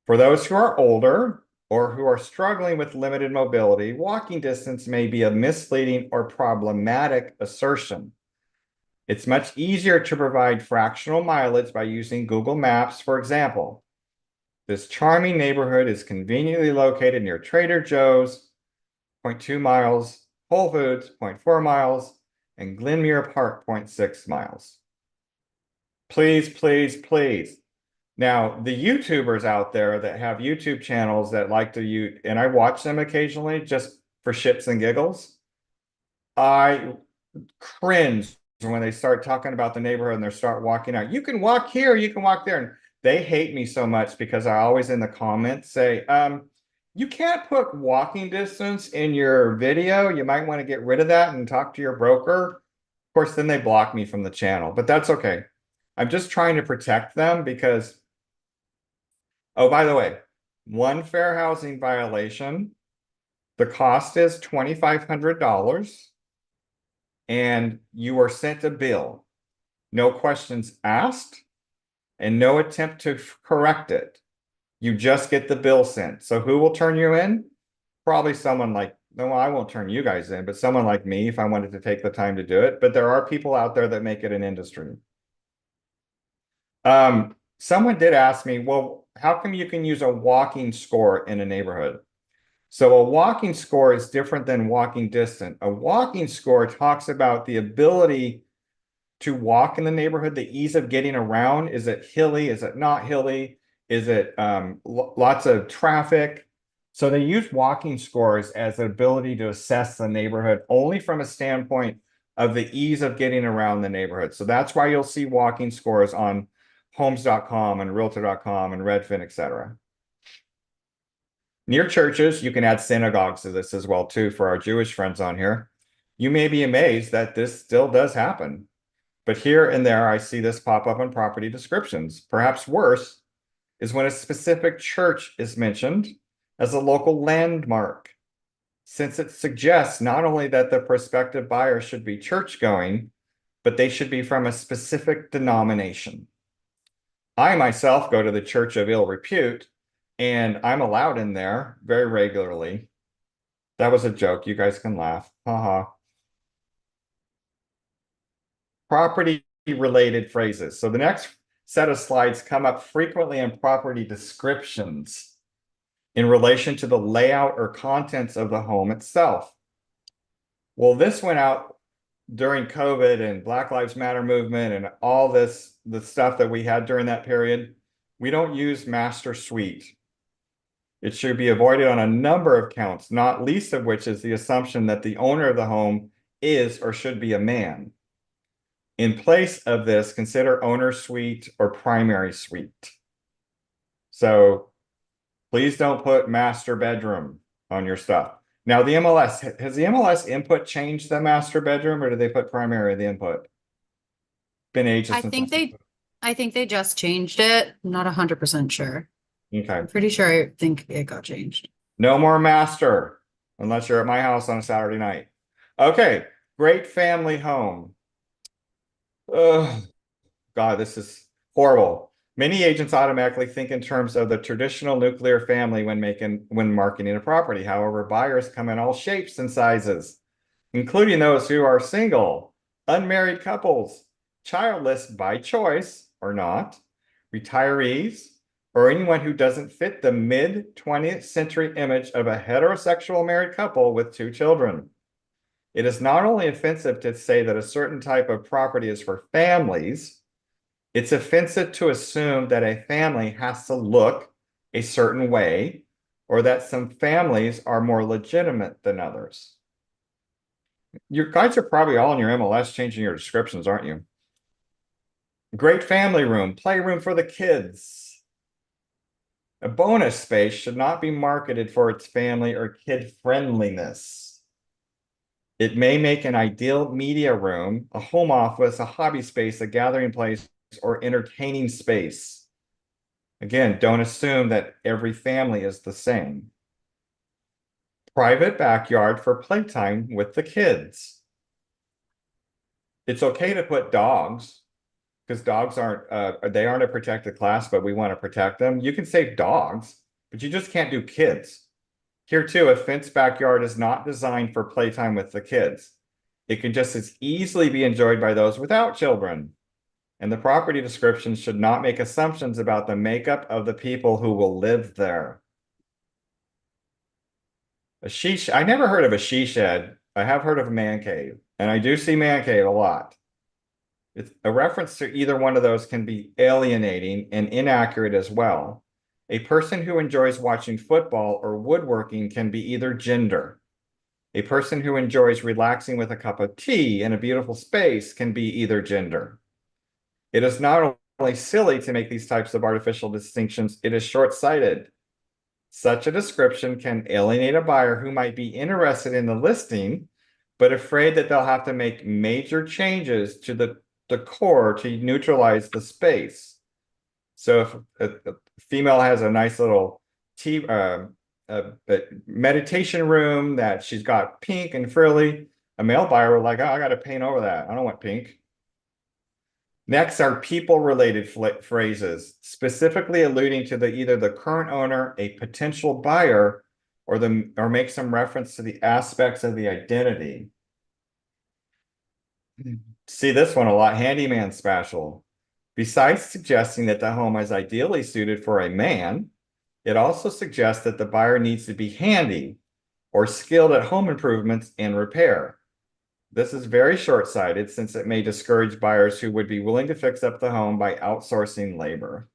Speaker 6: For those who are older or who are struggling with limited mobility, walking distance may be a misleading or problematic assertion. It's much easier to provide fractional mileage by using Google Maps, for example. This charming neighborhood is conveniently located near Trader Joe's, 0.2 miles, Whole Foods, 0.4 miles, and Glenmuir Park, 0.6 miles. Please, please, please. Now, the YouTubers out there that have YouTube channels that like to use, and I watch them occasionally just for shits and giggles. I cringe when they start talking about the neighborhood and they start walking out. You can walk here, you can walk there. And they hate me so much because I always in the comments say, you can't put walking distance in your video. You might want to get rid of that and talk to your broker. Of course, then they block me from the channel, but that's okay. I'm just trying to protect them because, oh, by the way, one fair housing violation, the cost is $2,500 and you are sent a bill. No questions asked and no attempt to correct it. You just get the bill sent. So who will turn you in? Probably someone like, no, I won't turn you guys in, but someone like me if I wanted to take the time to do it. But there are people out there that make it an industry. Someone did ask me, well, how come you can use a walking score in a neighborhood? So a walking score is different than walking distance. A walking score talks about the ability to walk in the neighborhood, the ease of getting around. Is it hilly? Is it not hilly? Is it lots of traffic? So they use walking scores as an ability to assess the neighborhood only from a standpoint of the ease of getting around the neighborhood. So that's why you'll see walking scores on homes.com and realtor.com and Redfin, etc. Near churches, you can add synagogues to this as well too for our Jewish friends on here. You may be amazed that this still does happen. But here and there, I see this pop up in property descriptions. Perhaps worse is when a specific church is mentioned as a local landmark, since it suggests not only that the prospective buyer should be church-going, but they should be from a specific denomination. I myself go to the Church of Ill Repute, and I'm allowed in there very regularly. That was a joke. You guys can laugh. Haha. Property-related phrases. So the next set of slides come up frequently in property descriptions in relation to the layout or contents of the home itself. Well, this went out during COVID and Black Lives Matter movement and all this, the stuff that we had during that period. We don't use master suite. It should be avoided on a number of counts, not least of which is the assumption that the owner of the home is or should be a man. In place of this, consider owner suite or primary suite. So please don't put master bedroom on your stuff. Now the MLS, has the MLS input changed the master bedroom or did they put primary in the input? Been ages
Speaker 11: I
Speaker 6: since
Speaker 11: think they just changed it. I'm not 100% sure.
Speaker 6: Okay.
Speaker 11: I'm pretty sure I think it got changed.
Speaker 6: No more master unless you're at my house on a Saturday night. Okay, great family home. Oh, God, this is horrible. Many agents automatically think in terms of the traditional nuclear family when marketing a property. However, buyers come in all shapes and sizes, including those who are single, unmarried couples, childless by choice or not, retirees, or anyone who doesn't fit the mid-20th century image of a heterosexual married couple with 2 children. It is not only offensive to say that a certain type of property is for families, it's offensive to assume that a family has to look a certain way or that some families are more legitimate than others. You guys are probably all in your MLS changing your descriptions, aren't you? Great family room, playroom for the kids. A bonus space should not be marketed for its family or kid friendliness. It may make an ideal media room, a home office, a hobby space, a gathering place, or entertaining space. Again, don't assume that every family is the same. Private backyard for playtime with the kids. It's okay to put dogs because dogs aren't a protected class, but we want to protect them. You can say dogs, but you just can't do kids. Here too, a fenced backyard is not designed for playtime with the kids. It can just as easily be enjoyed by those without children. And the property descriptions should not make assumptions about the makeup of the people who will live there. I never heard of a she shed. I have heard of a man cave. And I do see man cave a lot. It's a reference to either one of those can be alienating and inaccurate as well. A person who enjoys watching football or woodworking can be either gender. A person who enjoys relaxing with a cup of tea in a beautiful space can be either gender. It is not only silly to make these types of artificial distinctions, it is short-sighted. Such a description can alienate a buyer who might be interested in the listing, but afraid that they'll have to make major changes to the decor to neutralize the space. So if a female has a nice little tea, a meditation room that she's got pink and frilly, a male buyer would like, oh, I got to paint over that. I don't want pink. Next are people-related phrases, specifically alluding to either the current owner, a potential buyer, or make some reference to the aspects of the identity. See this one a lot, handyman special. Besides suggesting that the home is ideally suited for a man, it also suggests that the buyer needs to be handy or skilled at home improvements and repair. This is very short-sighted since it may discourage buyers who would be willing to fix up the home by outsourcing labor.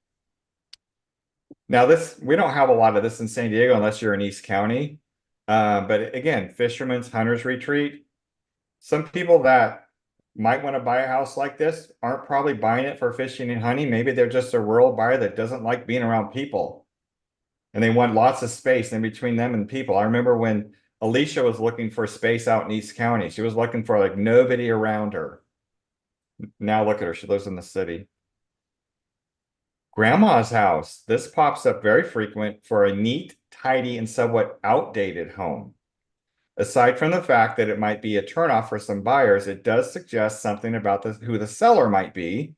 Speaker 6: Now we don't have a lot of this in San Diego unless you're in East County. But again, fishermen's hunters retreat. Some people that might want to buy a house like this aren't probably buying it for fishing and hunting. Maybe they're just a rural buyer that doesn't like being around people. And they want lots of space in between them and people. I remember when Alicia was looking for space out in East County. She was looking for like nobody around her. Now look at her. She lives in the city. Grandma's house. This pops up very frequent for a neat, tidy, and somewhat outdated home. Aside from the fact that it might be a turnoff for some buyers, it does suggest something about who the seller might be,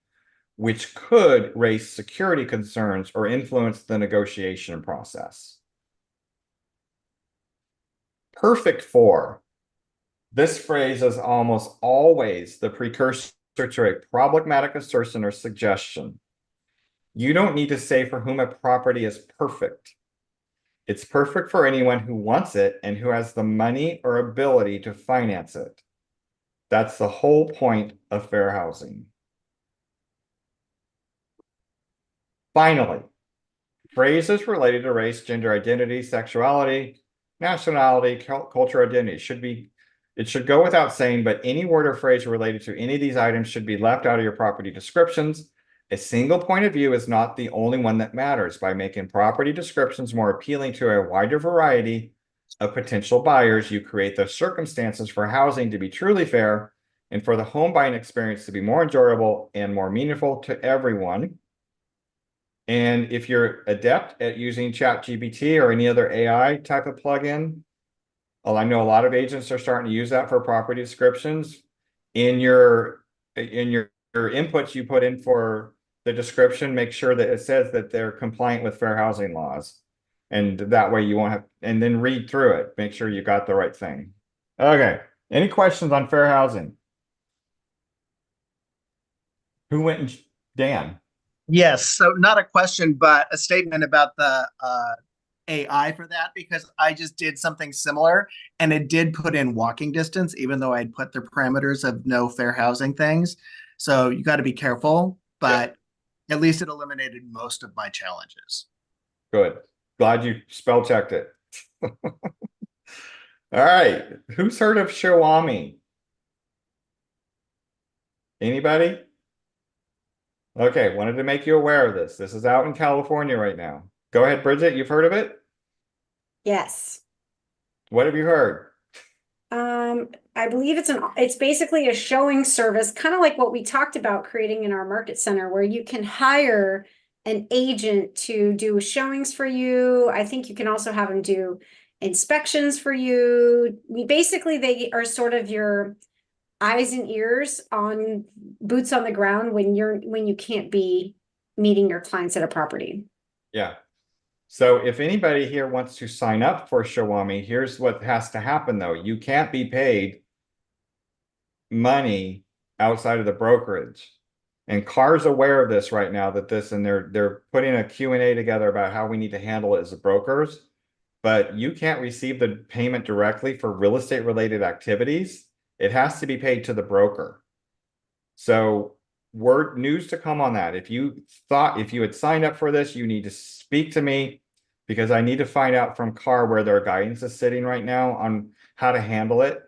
Speaker 6: which could raise security concerns or influence the negotiation process. Perfect for. This phrase is almost always the precursor to a problematic assertion or suggestion. You don't need to say for whom a property is perfect. It's perfect for anyone who wants it and who has the money or ability to finance it. That's the whole point of fair housing. Finally, phrases related to race, gender identity, sexuality, nationality, cultural identity it should go without saying, but any word or phrase related to any of these items should be left out of your property descriptions. A single point of view is not the only one that matters. By making property descriptions more appealing to a wider variety of potential buyers, you create the circumstances for housing to be truly fair and for the home buying experience to be more enjoyable and more meaningful to everyone. And if you're adept at using ChatGPT or any other AI type of plugin, I know a lot of agents are starting to use that for property descriptions. In your inputs you put in for the description, make sure that it says that they're compliant with fair housing laws. And that way you won't have, and then read through it, make sure you got the right thing. Okay, any questions on fair housing? Who went and Dan?
Speaker 9: Yes, so not a question, but a statement about the AI for that, because I just did something similar and it did put in walking distance, even though I'd put the parameters of no fair housing things. So you got to be careful, but at least it eliminated most of my challenges.
Speaker 6: Good. Glad you spell checked it. All right. Who's heard of Shawami? Anybody? Okay, wanted to make you aware of this. This is out in California right now. Go ahead, Bridget. You've heard of it?
Speaker 7: Yes.
Speaker 6: What have you heard?
Speaker 7: I believe it's basically a showing service, kind of like what we talked about creating in our market center, where you can hire an agent to do showings for you. I think you can also have them do inspections for you. They are sort of your eyes and ears on boots on the ground when you can't be meeting your clients at a property.
Speaker 6: Yeah. So if anybody here wants to sign up for Shawami, here's what has to happen though. You can't be paid money outside of the brokerage. And Carr's aware of this right now, and they're putting a Q&A together about how we need to handle it as brokers. But you can't receive the payment directly for real estate related activities it has to be paid to the broker. So word news to come on that. If you had signed up for this, you need to speak to me, because I need to find out from CAR where their guidance is sitting right now on how to handle it.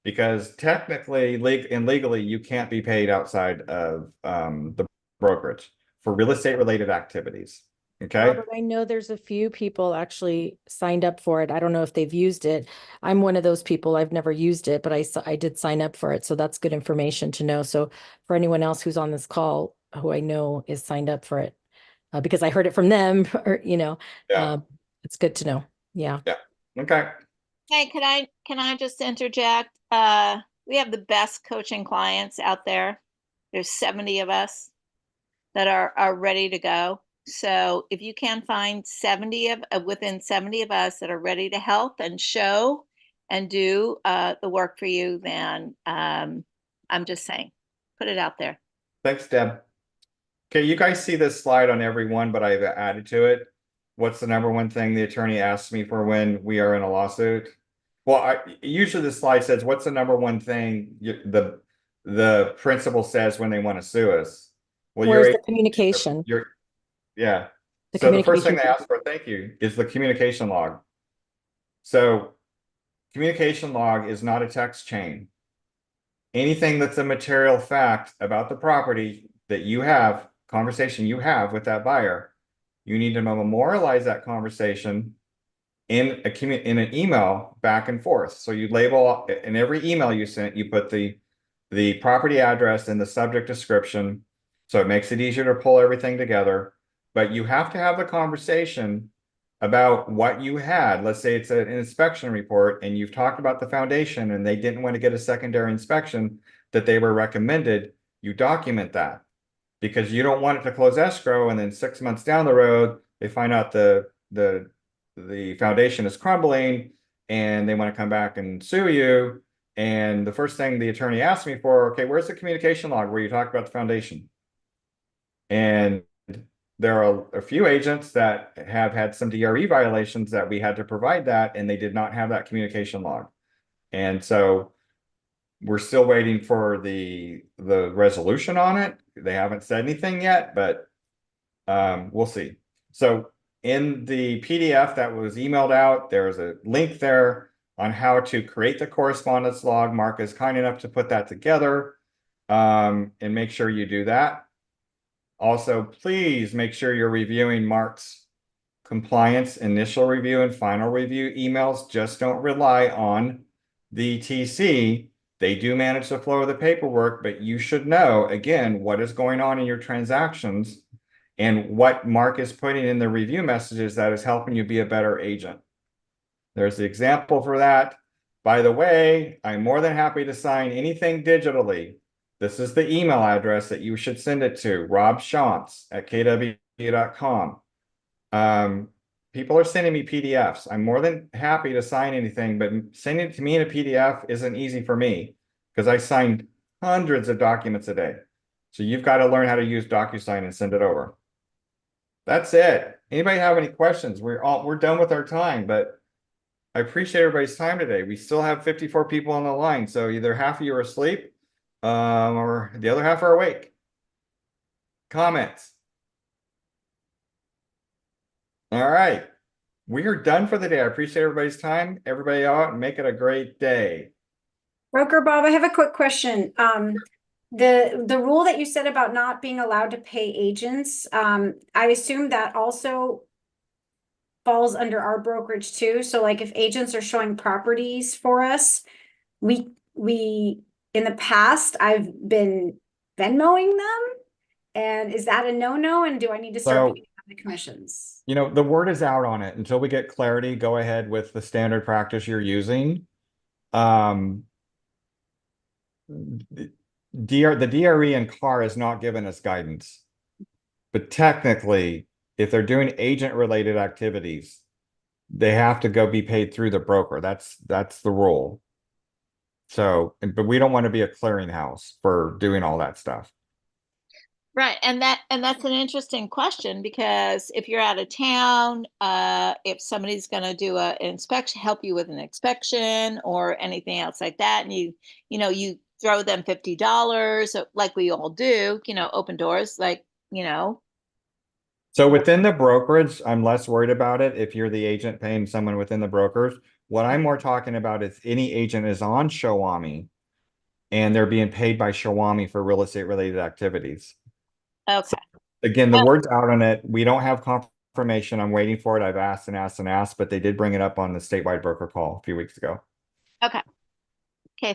Speaker 6: Because technically and legally, you can't be paid outside of the brokerage for real estate related activities. Okay.
Speaker 12: Robert, I know there's a few people actually signed up for it. I don't know if they've used it. I'm one of those people. I've never used it, but I did sign up for it. So that's good information to know. So for anyone else who's on this call who I know is signed up for it, because I heard it from them, or,
Speaker 6: Yeah.
Speaker 12: it's good to know. Yeah.
Speaker 6: Yeah. Okay.
Speaker 13: Hey, can I just interject? We have the best coaching clients out there. There's 70 of us that are ready to go. So if you can find 70 within 70 of us that are ready to help and show and do the work for you, then I'm just saying, put it out there.
Speaker 6: Thanks, Deb. Okay, you guys see this slide on every one, but I've added to it. What's the number one thing the attorney asks me for when we are in a lawsuit? Well, usually the slide says, what's the number one thing the principal says when they want to sue us? Well,
Speaker 12: Where's the communication?
Speaker 6: Yeah.
Speaker 12: The
Speaker 6: So the first thing
Speaker 12: communication.
Speaker 6: they ask for, thank you, is the communication log. So communication log is not a text chain. Anything that's a material fact about the property that you have, conversation you have with that buyer, you need to memorialize that conversation in an email back and forth. So you label in every email you sent, you put the property address and the subject description. So it makes it easier to pull everything together. But you have to have the conversation about what you had. Let's say it's an inspection report and you've talked about the foundation and they didn't want to get a secondary inspection that they were recommended. You document that, because you don't want it to close escrow and then 6 months down the road, they find out the foundation is crumbling and they want to come back and sue you. And the first thing the attorney asked me for, okay, where's the communication log where you talk about the foundation? And there are a few agents that have had some DRE violations that we had to provide that, and they did not have that communication log. And so we're still waiting for the resolution on it. They haven't said anything yet, but we'll see. So in the PDF that was emailed out, there's a link there on how to create the correspondence log. Mark is kind enough to put that together, and make sure you do that. Also, please make sure you're reviewing Mark's compliance, initial review, and final review emails. Just don't rely on the TC. They do manage the flow of the paperwork, but you should know, again, what is going on in your transactions and what Mark is putting in the review messages that is helping you be a better agent. There's the example for that. By the way, I'm more than happy to sign anything digitally. This is the email address that you should send it to, robshantz@kw.com. People are sending me PDFs. I'm more than happy to sign anything, but sending it to me in a PDF isn't easy for me because I signed hundreds of documents a day. So you've got to learn how to use DocuSign and send it over. That's it. Anybody have any questions? We're done with our time, but I appreciate everybody's time today. We still have 54 people on the line, so either half of you are asleep, or the other half are awake. Comments? All right. We are done for the day. I appreciate everybody's time. Everybody out and make it a great day.
Speaker 7: Broker Bob, I have a quick question. The rule that you said about not being allowed to pay agents, I assume that also falls under our brokerage too. So like if agents are showing properties for us, we in the past I've been Venmoing them. And is that a no-no? And do I need to start paying the commissions?
Speaker 6: You know, the word is out on it. Until we get clarity, go ahead with the standard practice you're using. The DRE and CAR has not given us guidance. But technically, if they're doing agent-related activities, they have to go be paid through the broker. That's the rule. So, but we don't want to be a clearinghouse for doing all that stuff.
Speaker 13: Right, and that's an interesting question, because if you're out of town, if somebody's going to do an inspection, help you with an inspection or anything else like that, and you throw them $50, like we all do, open doors, like,
Speaker 6: So within the brokerage, I'm less worried about it if you're the agent paying someone within the brokers. What I'm more talking about is any agent is on Shawami and they're being paid by Shawami for real estate related activities.
Speaker 13: Okay.
Speaker 6: Again, the word's out on it. We don't have confirmation. I'm waiting for it. I've asked and asked and asked, but they did bring it up on the statewide broker call a few weeks ago.
Speaker 13: Okay,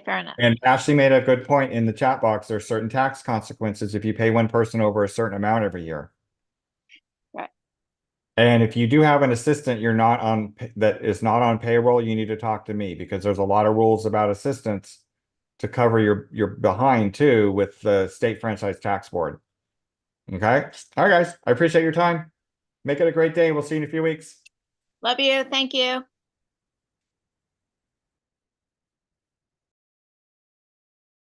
Speaker 13: fair enough.
Speaker 6: And Ashley made a good point in the chat box. There's certain tax consequences if you pay one person over a certain amount every year.
Speaker 13: Right.
Speaker 6: And if you do have an assistant that is not on payroll, you need to talk to me, because there's a lot of rules about assistants to cover your behind too with the state franchise tax board. Okay. All right, guys. I appreciate your time. Make it a great day. We'll see you in a few weeks.
Speaker 13: Love you. Thank you.